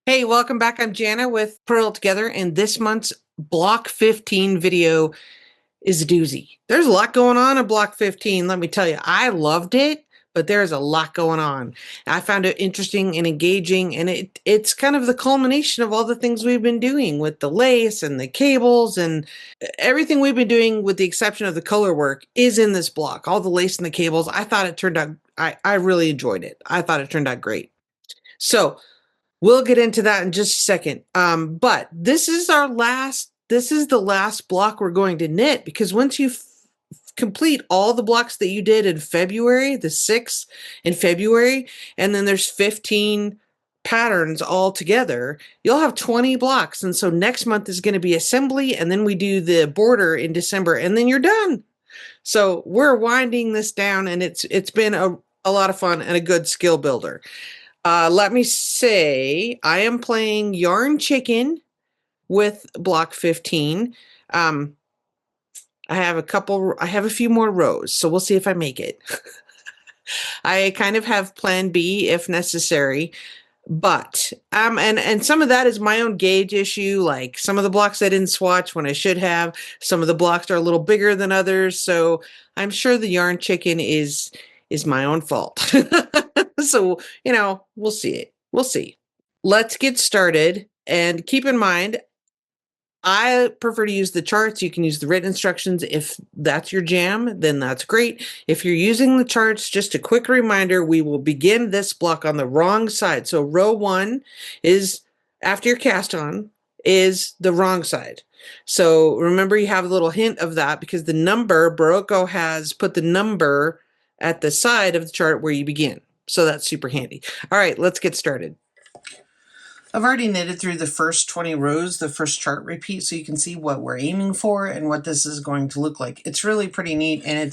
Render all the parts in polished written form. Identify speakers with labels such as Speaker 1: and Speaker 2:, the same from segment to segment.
Speaker 1: Hey, welcome back. I'm Jana with Purl Together, and this month's Block 15 video is a doozy. There's a lot going on in Block 15, let me tell you. I loved it, but there's a lot going on. I found it interesting and engaging, and it's kind of the culmination of all the things we've been doing with the lace and the cables and everything we've been doing, with the exception of the color work, is in this block. All the lace and the cables. I thought it turned out, I really enjoyed it. I thought it turned out great. So, we'll get into that in just a second. But this is the last block we're going to knit, because once you complete all the blocks that you did in February, the 6th in February, and then there's 15 patterns all together, you'll have 20 blocks. And so next month is going to be assembly, and then we do the border in December, and then you're done. So we're winding this down, and it's been a lot of fun and a good skill builder. Let me say, I am playing Yarn Chicken with Block 15. I have a few more rows, so we'll see if I make it. I kind of have plan B if necessary, but and some of that is my own gauge issue. Like, some of the blocks I didn't swatch when I should have. Some of the blocks are a little bigger than others, so I'm sure the Yarn Chicken is my own fault. So, we'll see it. We'll see. Let's get started. And keep in mind, I prefer to use the charts. You can use the written instructions. If that's your jam, then that's great. If you're using the charts, just a quick reminder, we will begin this block on the wrong side. So row 1 is, after your cast on, is the wrong side. So remember, you have a little hint of that because the number, Berroco has put the number at the side of the chart where you begin. So that's super handy. All right, let's get started. I've already knitted through the first 20 rows, the first chart repeat, so you can see what we're aiming for and what this is going to look like. It's really pretty neat, and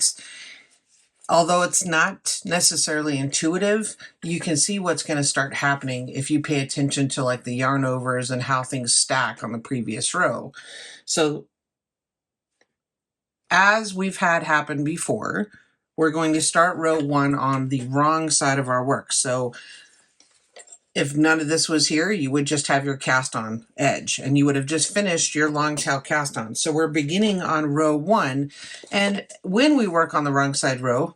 Speaker 1: although it's not necessarily intuitive, you can see what's going to start happening if you pay attention to like the yarn overs and how things stack on the previous row. So as we've had happen before, we're going to start row 1 on the wrong side of our work. So if none of this was here, you would just have your cast on edge, and you would have just finished your long tail cast on. So we're beginning on row 1, and when we work on the wrong side row,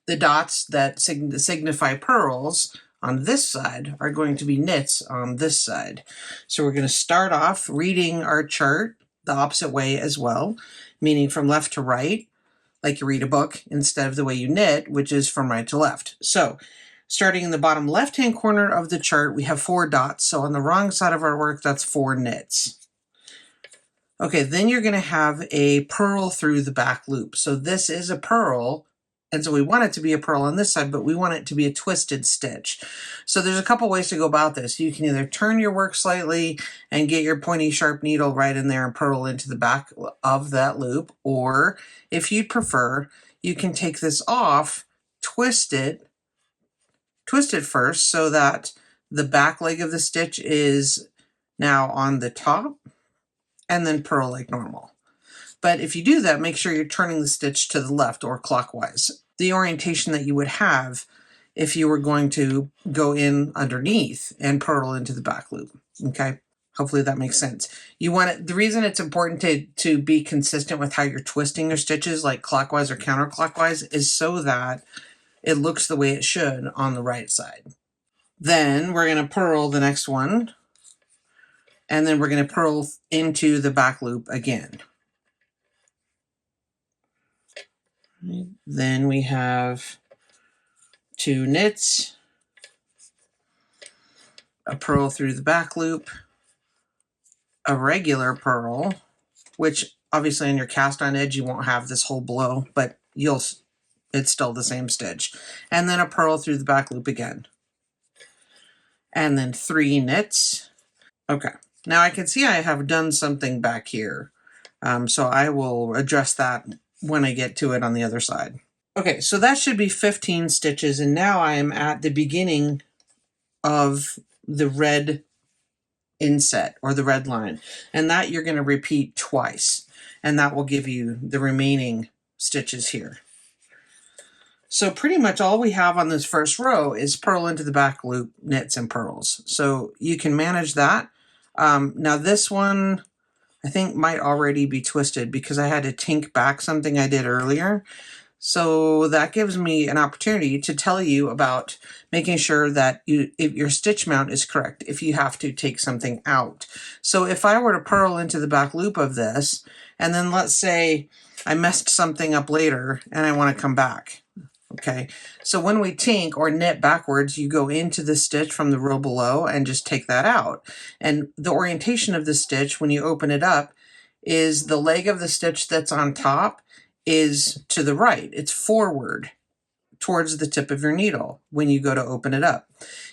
Speaker 1: the dots that signify purls on this side are going to be knits on this side. So we're going to start off reading our chart the opposite way as well, meaning from left to right, like you read a book, instead of the way you knit, which is from right to left. So starting in the bottom left-hand corner of the chart, we have 4 dots. So on the wrong side of our work, that's 4 knits. Okay, then you're going to have a purl through the back loop. So this is a purl, and so we want it to be a purl on this side, but we want it to be a twisted stitch. So there's a couple ways to go about this. You can either turn your work slightly and get your pointy sharp needle right in there and purl into the back of that loop, or if you'd prefer, you can take this off, twist it first so that the back leg of the stitch is now on the top, and then purl like normal. But if you do that, make sure you're turning the stitch to the left or clockwise, the orientation that you would have if you were going to go in underneath and purl into the back loop. Okay, hopefully that makes sense. You want it, the reason it's important to be consistent with how you're twisting your stitches, like clockwise or counterclockwise, is so that it looks the way it should on the right side. Then we're going to purl the next one, and then we're going to purl into the back loop again. Then we have 2 knits, a purl through the back loop, a regular purl, which obviously on your cast on edge you won't have this whole blow, but it's still the same stitch, and then a purl through the back loop again, and then 3 knits. Okay, now I can see I have done something back here, so I will address that when I get to it on the other side. Okay, so that should be 15 stitches, and now I am at the beginning of the red inset, or the red line, and that you're going to repeat twice, and that will give you the remaining stitches here. So pretty much all we have on this first row is purl into the back loop, knits, and purls. So you can manage that. Now this one, I think might already be twisted because I had to tink back something I did earlier. So that gives me an opportunity to tell you about making sure that if your stitch mount is correct, if you have to take something out. So if I were to purl into the back loop of this, and then let's say I messed something up later and I want to come back. Okay, so when we tink or knit backwards, you go into the stitch from the row below and just take that out. And the orientation of the stitch when you open it up is the leg of the stitch that's on top is to the right. It's forward towards the tip of your needle when you go to open it up.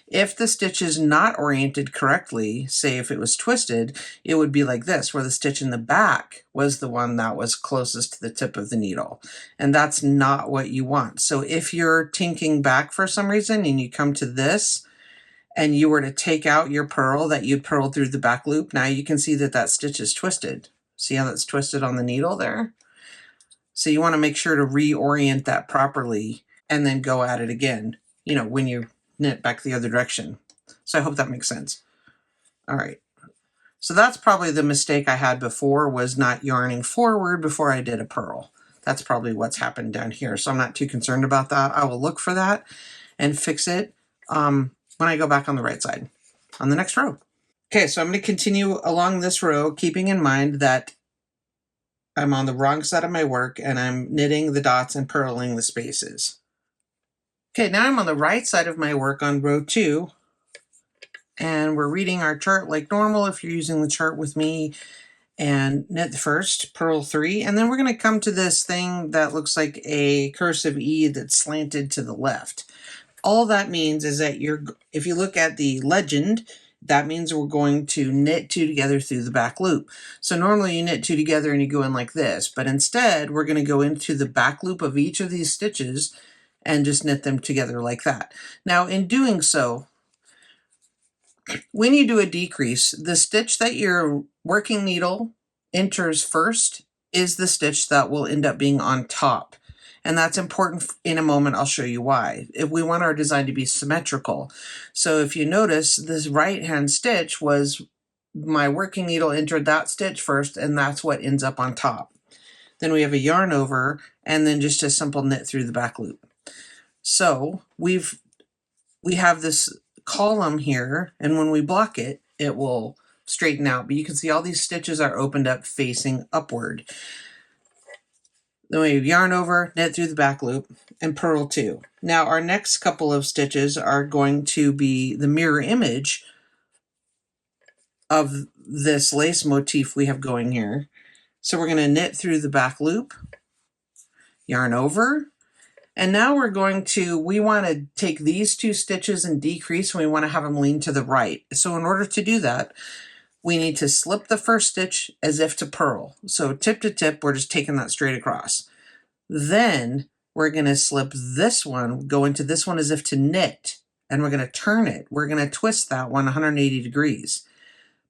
Speaker 1: If the stitch is not oriented correctly, say if it was twisted, it would be like this, where the stitch in the back was the one that was closest to the tip of the needle. And that's not what you want. So if you're tinking back for some reason and you come to this and you were to take out your purl that you'd purled through the back loop, now you can see that that stitch is twisted. See how that's twisted on the needle there? So you want to make sure to reorient that properly and then go at it again, you know, when you knit back the other direction. So I hope that makes sense. All right. So that's probably the mistake I had before, was not yarning forward before I did a purl. That's probably what's happened down here. So I'm not too concerned about that. I will look for that and fix it when I go back on the right side on the next row. Okay, so I'm going to continue along this row, keeping in mind that I'm on the wrong side of my work and I'm knitting the dots and purling the spaces. Okay, now I'm on the right side of my work on row 2, and we're reading our chart like normal if you're using the chart with me, and knit the first, purl 3, and then we're going to come to this thing that looks like a cursive E that's slanted to the left. All that means is that if you look at the legend, that means we're going to knit 2 together through the back loop. So normally you knit 2 together and you go in like this, but instead we're going to go into the back loop of each of these stitches and just knit them together like that. Now in doing so, when you do a decrease, the stitch that your working needle enters first is the stitch that will end up being on top. And that's important. In a moment, I'll show you why. If we want our design to be symmetrical. So if you notice, this right-hand stitch was my working needle entered that stitch first, and that's what ends up on top. Then we have a yarn over, and then just a simple knit through the back loop. So we have this column here, and when we block it, it will straighten out. But you can see all these stitches are opened up facing upward. Then we yarn over, knit through the back loop, and purl 2. Now our next couple of stitches are going to be the mirror image of this lace motif we have going here. So we're going to knit through the back loop, yarn over, and now we're going to, we want to take these 2 stitches and decrease, and we want to have them lean to the right. So in order to do that, we need to slip the first stitch as if to purl. So tip to tip, we're just taking that straight across. Then we're going to slip this one, go into this one as if to knit, and we're going to turn it. We're going to twist that one 180 degrees.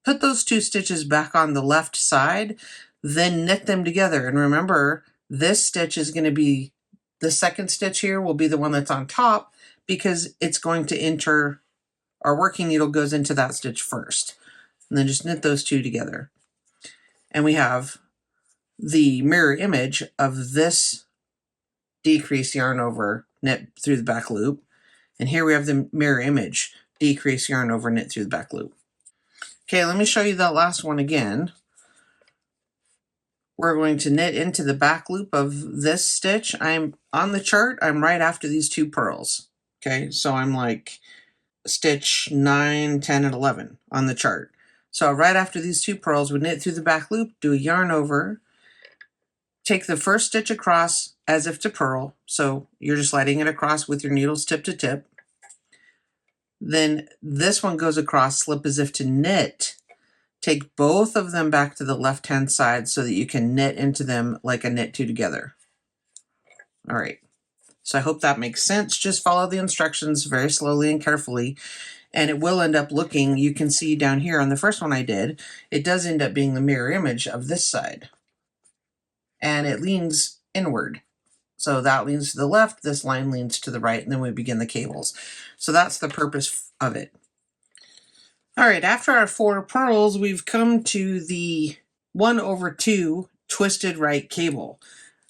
Speaker 1: Put those 2 stitches back on the left side, then knit them together. And remember, this stitch is going to be, the second stitch here will be the one that's on top because it's going to enter, our working needle goes into that stitch first. And then just knit those 2 together. And we have the mirror image of this decrease, yarn over, knit through the back loop. And here we have the mirror image, decrease, yarn over, knit through the back loop. Okay, let me show you that last one again. We're going to knit into the back loop of this stitch. I'm on the chart, I'm right after these 2 purls. Okay, so I'm like stitch 9, 10, and 11 on the chart. So right after these 2 purls, we knit through the back loop, do a yarn over, take the first stitch across as if to purl. So you're just sliding it across with your needles tip to tip. Then this one goes across, slip as if to knit. Take both of them back to the left-hand side so that you can knit into them like a knit 2 together. All right, so I hope that makes sense. Just follow the instructions very slowly and carefully, and it will end up looking, you can see down here on the first one I did, it does end up being the mirror image of this side. And it leans inward. So that leans to the left, this line leans to the right, and then we begin the cables. So that's the purpose of it. All right, after our 4 purls, we've come to the 1/2 twisted right cable.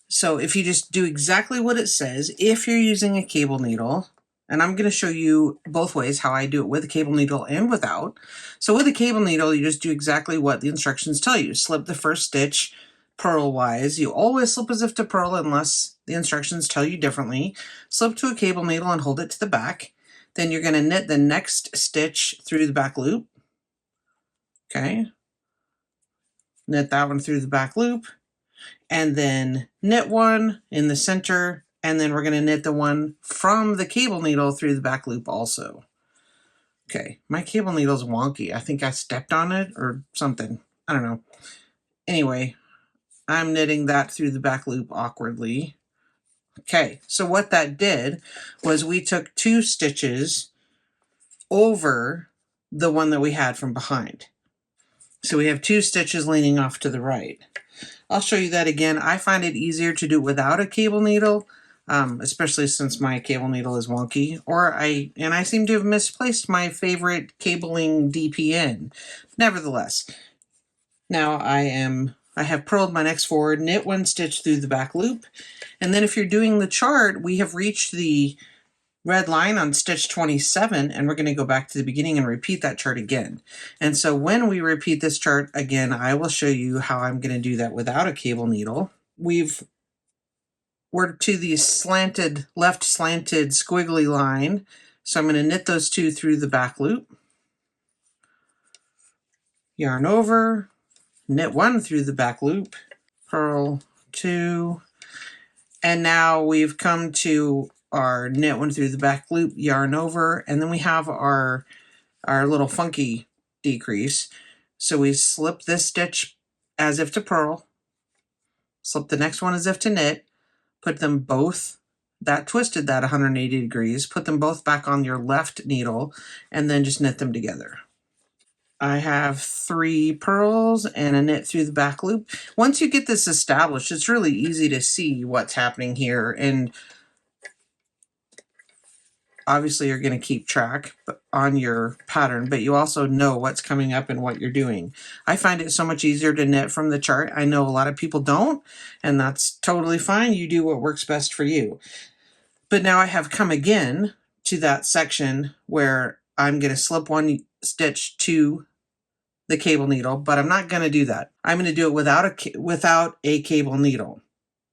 Speaker 1: So if you just do exactly what it says, if you're using a cable needle, and I'm going to show you both ways how I do it with a cable needle and without. So with a cable needle, you just do exactly what the instructions tell you. Slip the first stitch purl-wise. You always slip as if to purl unless the instructions tell you differently. Slip to a cable needle and hold it to the back. Then you're going to knit the next stitch through the back loop. Okay. Knit that one through the back loop. And then knit one in the center, and then we're going to knit the one from the cable needle through the back loop also. Okay, my cable needle's wonky. I think I stepped on it or something. I don't know. Anyway, I'm knitting that through the back loop awkwardly. Okay, so what that did was we took 2 stitches over the one that we had from behind. So we have 2 stitches leaning off to the right. I'll show you that again. I find it easier to do without a cable needle, especially since my cable needle is wonky. And I seem to have misplaced my favorite cabling DPN. Nevertheless, now I have purled my next forward, knit 1 stitch through the back loop, and then if you're doing the chart, we have reached the red line on stitch 27, and we're going to go back to the beginning and repeat that chart again. And so when we repeat this chart again, I will show you how I'm going to do that without a cable needle. We're to the left slanted squiggly line, so I'm going to knit those 2 through the back loop, yarn over, knit 1 through the back loop, purl 2, and now we've come to our knit 1 through the back loop, yarn over, and then we have our little funky decrease. So we slip this stitch as if to purl, slip the next one as if to knit, put them both, that twisted that 180 degrees, put them both back on your left needle, and then just knit them together. I have 3 purls and a knit through the back loop. Once you get this established, it's really easy to see what's happening here, and obviously you're going to keep track on your pattern, but you also know what's coming up and what you're doing. I find it so much easier to knit from the chart. I know a lot of people don't, and that's totally fine. You do what works best for you. But now I have come again to that section where I'm going to slip 1 stitch to the cable needle, but I'm not going to do that. I'm going to do it without a cable needle.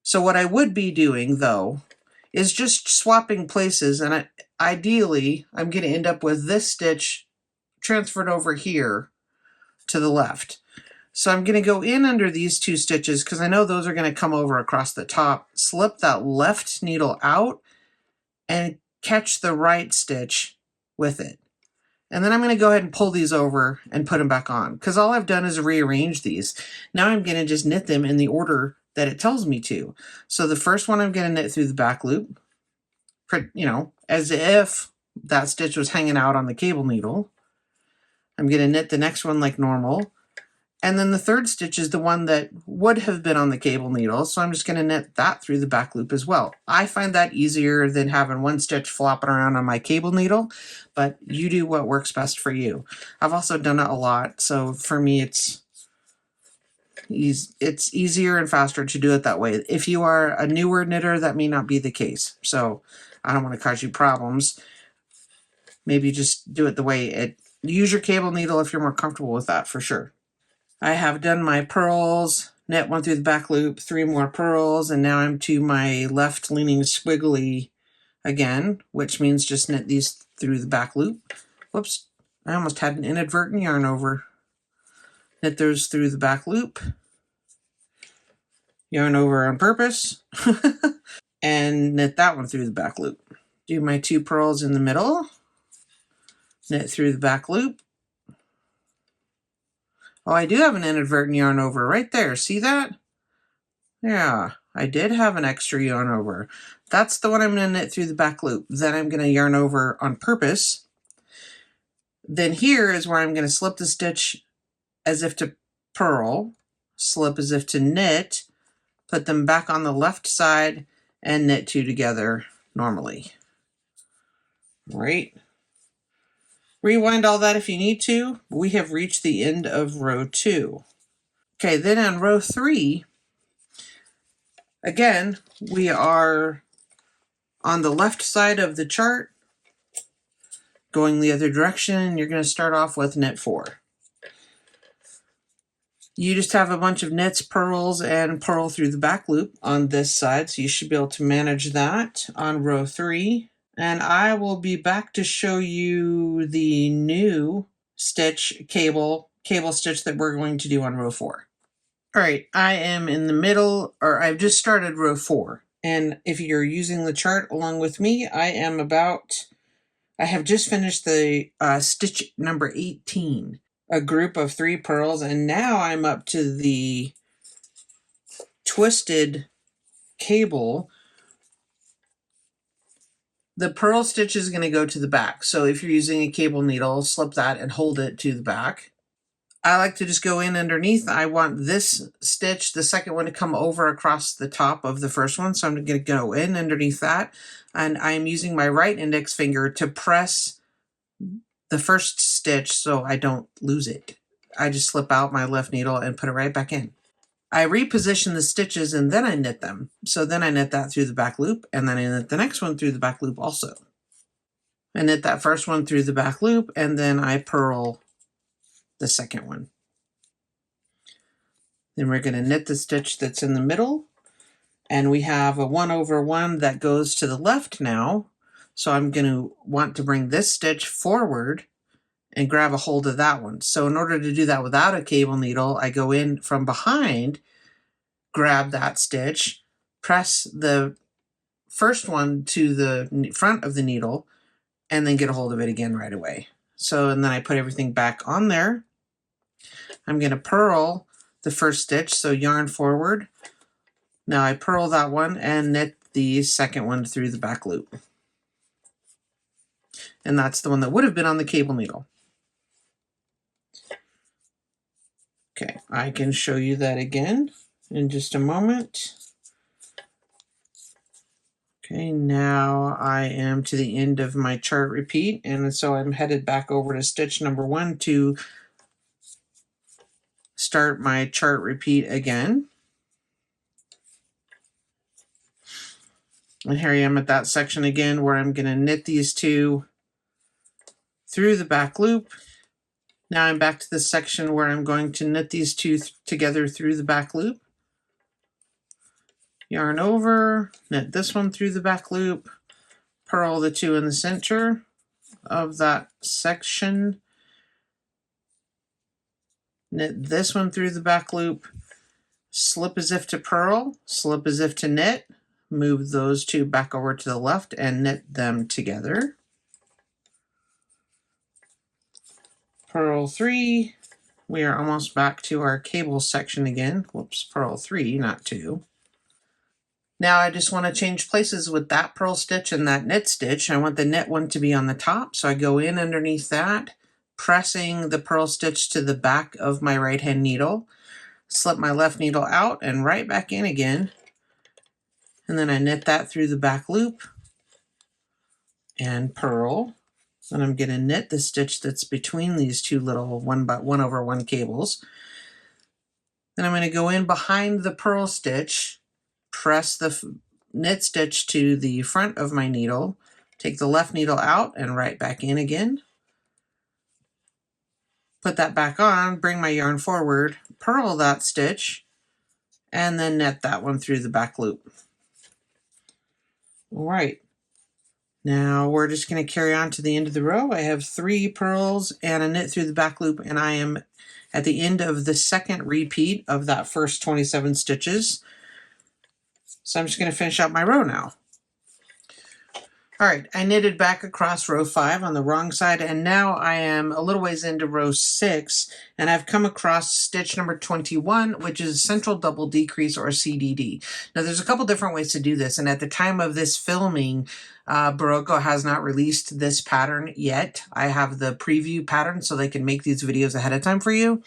Speaker 1: So what I would be doing, though, is just swapping places, and ideally, I'm going to end up with this stitch transferred over here to the left. So I'm going to go in under these 2 stitches because I know those are going to come over across the top, slip that left needle out, and catch the right stitch with it. And then I'm going to go ahead and pull these over and put them back on because all I've done is rearrange these. Now I'm going to just knit them in the order that it tells me to. So the first one I'm going to knit through the back loop, as if that stitch was hanging out on the cable needle. I'm going to knit the next one like normal. And then the third stitch is the one that would have been on the cable needle, so I'm just going to knit that through the back loop as well. I find that easier than having 1 stitch flopping around on my cable needle, but you do what works best for you. I've also done it a lot, so for me it's easier and faster to do it that way. If you are a newer knitter, that may not be the case, so I don't want to cause you problems. Maybe just do it the way it... Use your cable needle if you're more comfortable with that, for sure. I have done my purls, knit 1 through the back loop, 3 more purls, and now I'm to my left leaning squiggly again, which means just knit these through the back loop. Whoops, I almost had an inadvertent yarn over. Knit those through the back loop, yarn over on purpose, and knit that one through the back loop. Do my 2 purls in the middle, knit through the back loop. Oh, I do have an inadvertent yarn over right there. See that? Yeah, I did have an extra yarn over. That's the one I'm going to knit through the back loop. Then I'm going to yarn over on purpose. Then here is where I'm going to slip the stitch as if to purl, slip as if to knit, put them back on the left side, and knit 2 together normally. All right. Rewind all that if you need to. We have reached the end of row 2. Okay, then on row 3, again, we are on the left side of the chart, going the other direction. You're going to start off with knit 4. You just have a bunch of knits, purls, and purl through the back loop on this side, so you should be able to manage that on row 3. And I will be back to show you the new stitch cable stitch that we're going to do on row 4. All right, I am in the middle, or I've just started row 4. And if you're using the chart along with me, I have just finished the stitch number 18. A group of 3 purls, and now I'm up to the twisted cable. The purl stitch is going to go to the back, so if you're using a cable needle, slip that and hold it to the back. I like to just go in underneath. I want this stitch, the second one, to come over across the top of the first one, so I'm going to go in underneath that, and I'm using my right index finger to press the first stitch so I don't lose it. I just slip out my left needle and put it right back in. I reposition the stitches and then I knit them. So then I knit that through the back loop, and then I knit the next one through the back loop also. I knit that first one through the back loop, and then I purl the second one. Then we're going to knit the stitch that's in the middle, and we have a 1/1 that goes to the left now. So I'm going to want to bring this stitch forward and grab a hold of that one. So in order to do that without a cable needle, I go in from behind, grab that stitch, press the first one to the front of the needle, and then get a hold of it again right away. So, and then I put everything back on there. I'm going to purl the first stitch, so yarn forward. Now I purl that one and knit the second one through the back loop. And that's the one that would have been on the cable needle. Okay, I can show you that again in just a moment. Okay, now I am to the end of my chart repeat, and so I'm headed back over to stitch number 1 to start my chart repeat again. And here I am at that section again where I'm going to knit these 2 through the back loop. Now I'm back to the section where I'm going to knit these 2 together through the back loop. Yarn over, knit this one through the back loop, purl the 2 in the center of that section, knit this one through the back loop, slip as if to purl, slip as if to knit, move those 2 back over to the left and knit them together. Purl 3, we are almost back to our cable section again. Whoops, purl 3, not 2. Now I just want to change places with that purl stitch and that knit stitch. I want the knit one to be on the top, so I go in underneath that, pressing the purl stitch to the back of my right hand needle, slip my left needle out and right back in again, and then I knit that through the back loop and purl. Then I'm going to knit the stitch that's between these 2 little 1/1 cables. Then I'm going to go in behind the purl stitch, press the knit stitch to the front of my needle, take the left needle out and right back in again. Put that back on, bring my yarn forward, purl that stitch, and then knit that one through the back loop. All right. Now we're just going to carry on to the end of the row. I have 3 purls and a knit through the back loop, and I am at the end of the second repeat of that first 27 stitches. So I'm just going to finish out my row now. All right, I knitted back across row 5 on the wrong side, and now I am a little ways into row 6, and I've come across stitch number 21, which is central double decrease, or CDD. Now there's a couple different ways to do this, and at the time of this filming, Berroco has not released this pattern yet. I have the preview pattern so they can make these videos ahead of time for you.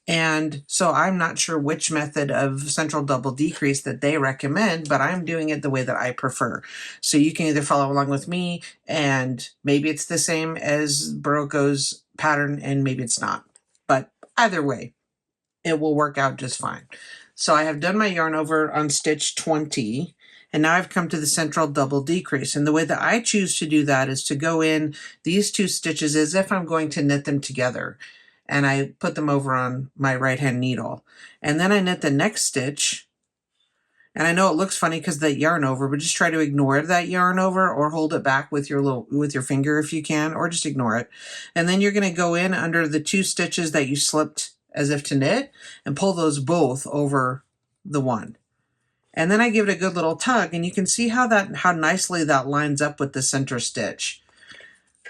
Speaker 1: And so I'm not sure which method of central double decrease that they recommend, but I'm doing it the way that I prefer. So you can either follow along with me, and maybe it's the same as Berroco's pattern and maybe it's not. But either way, it will work out just fine. So I have done my yarn over on stitch 20, and now I've come to the central double decrease. And the way that I choose to do that is to go in these 2 stitches as if I'm going to knit them together. And I put them over on my right hand needle. And then I knit the next stitch. And I know it looks funny because that yarn over, but just try to ignore that yarn over or hold it back with your finger if you can, or just ignore it. And then you're going to go in under the 2 stitches that you slipped as if to knit and pull those both over the one. And then I give it a good little tug, and you can see how nicely that lines up with the center stitch.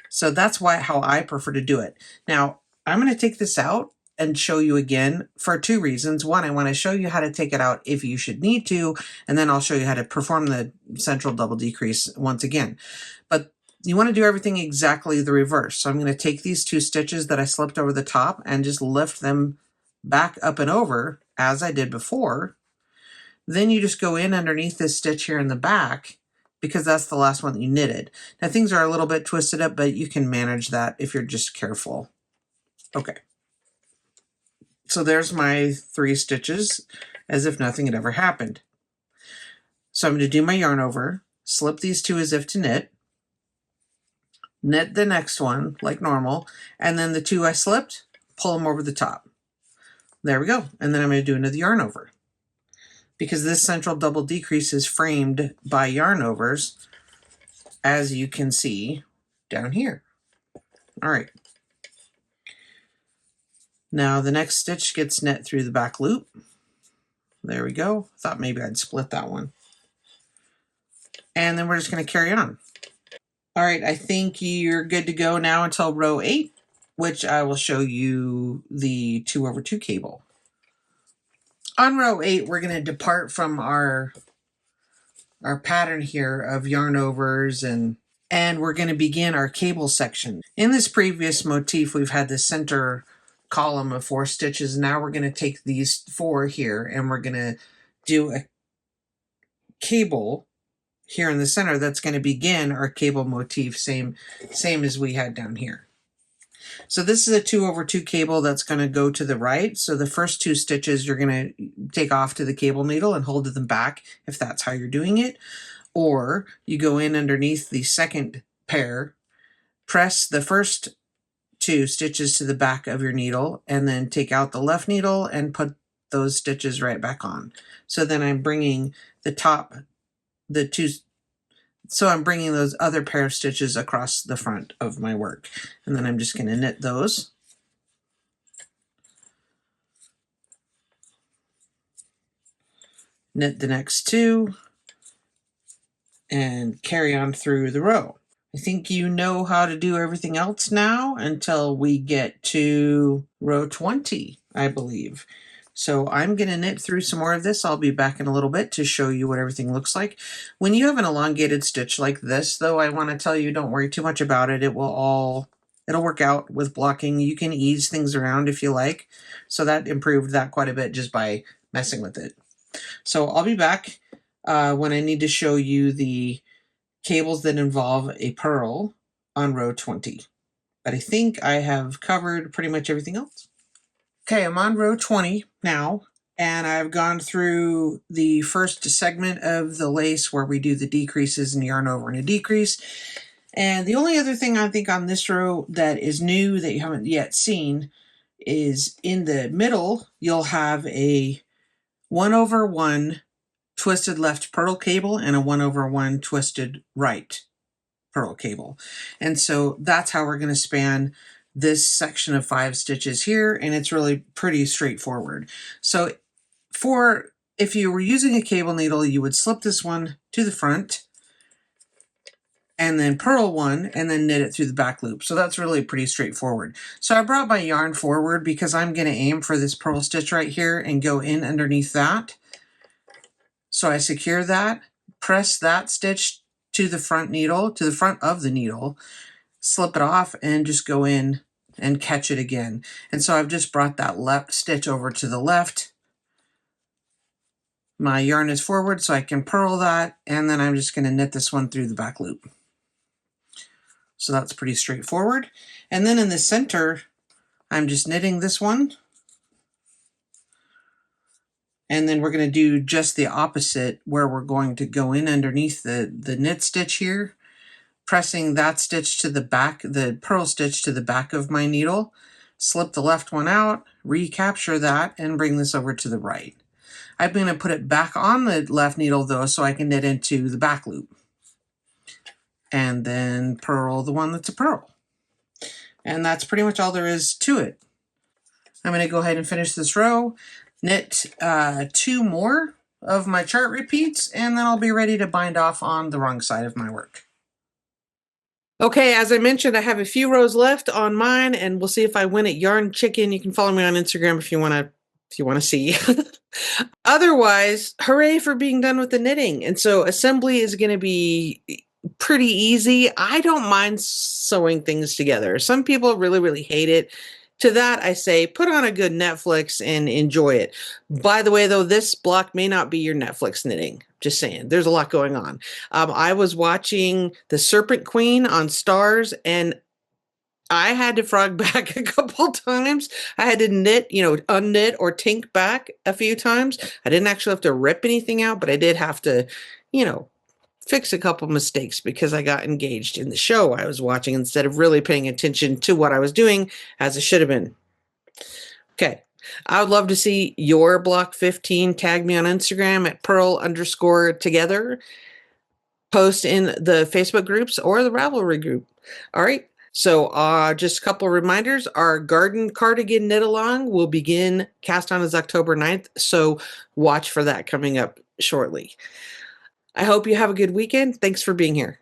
Speaker 1: So that's how I prefer to do it. Now, I'm going to take this out and show you again for 2 reasons. One, I want to show you how to take it out if you should need to, and then I'll show you how to perform the central double decrease once again. But you want to do everything exactly the reverse. So I'm going to take these 2 stitches that I slipped over the top and just lift them back up and over as I did before. Then you just go in underneath this stitch here in the back, because that's the last one that you knitted. Now things are a little bit twisted up, but you can manage that if you're just careful. Okay. So there's my 3 stitches as if nothing had ever happened. So I'm going to do my yarn over, slip these 2 as if to knit the next one like normal, and then the 2 I slipped, pull them over the top. There we go. And then I'm going to do another yarn over, because this central double decrease is framed by yarn overs, as you can see down here. All right. Now the next stitch gets knit through the back loop. There we go. Thought maybe I'd split that one. And then we're just going to carry on. All right, I think you're good to go now until row 8, which I will show you the 2/2 cable. On row 8, we're going to depart from our pattern here of yarn overs, and we're going to begin our cable section. In this previous motif, we've had the center column of 4 stitches. Now we're going to take these 4 here, and we're going to do a cable here in the center that's going to begin our cable motif, same as we had down here. So this is a 2/2 cable that's going to go to the right. So the first 2 stitches you're going to take off to the cable needle and hold them back if that's how you're doing it. Or you go in underneath the second pair, press the first 2 stitches to the back of your needle, and then take out the left needle and put those stitches right back on. So then I'm bringing so I'm bringing those other pair of stitches across the front of my work. And then I'm just going to knit those. Knit the next 2 and carry on through the row. I think you know how to do everything else now until we get to row 20, I believe. So I'm going to knit through some more of this. I'll be back in a little bit to show you what everything looks like. When you have an elongated stitch like this, though, I want to tell you, don't worry too much about it. It'll work out with blocking. You can ease things around if you like. So that improved that quite a bit just by messing with it. So I'll be back when I need to show you the cables that involve a purl on row 20. But I think I have covered pretty much everything else. Okay, I'm on row 20 now, and I've gone through the first segment of the lace where we do the decreases and yarn over and a decrease. And the only other thing I think on this row that is new that you haven't yet seen is in the middle, you'll have a 1/1 twisted left purl cable and a 1/1 twisted right purl cable. And so that's how we're going to span this section of 5 stitches here, and it's really pretty straightforward. So if you were using a cable needle, you would slip this one to the front and then purl one and then knit it through the back loop. So that's really pretty straightforward. So I brought my yarn forward because I'm going to aim for this purl stitch right here and go in underneath that. So I secure that, press that stitch to the front needle, to the front of the needle, slip it off, and just go in and catch it again. And so I've just brought that left stitch over to the left. My yarn is forward so I can purl that, and then I'm just going to knit this one through the back loop. So that's pretty straightforward. And then in the center, I'm just knitting this one. And then we're going to do just the opposite, where we're going to go in underneath the knit stitch here, pressing that stitch to the back, the purl stitch to the back of my needle, slip the left one out, recapture that, and bring this over to the right. I'm going to put it back on the left needle though, so I can knit into the back loop. And then purl the one that's a purl. And that's pretty much all there is to it. I'm going to go ahead and finish this row, knit 2 more of my chart repeats, and then I'll be ready to bind off on the wrong side of my work. Okay, as I mentioned, I have a few rows left on mine, and we'll see if I win at Yarn Chicken. You can follow me on Instagram if you want to see. Otherwise, hooray for being done with the knitting. And so assembly is going to be pretty easy. I don't mind sewing things together. Some people really, really hate it. To that, I say, put on a good Netflix and enjoy it. By the way, though, this block may not be your Netflix knitting. Just saying, there's a lot going on. I was watching The Serpent Queen on Stars, and I had to frog back a couple times. I had to knit, unknit or tink back a few times. I didn't actually have to rip anything out, but I did have to, fix a couple mistakes because I got engaged in the show I was watching instead of really paying attention to what I was doing as I should have been. Okay. I would love to see your block 15. Tag me on Instagram at Purl_together. Post in the Facebook groups or the Ravelry group. All right. So just a couple of reminders. Our garden cardigan knit along will begin. Cast on is October 9th. So watch for that coming up shortly. I hope you have a good weekend. Thanks for being here.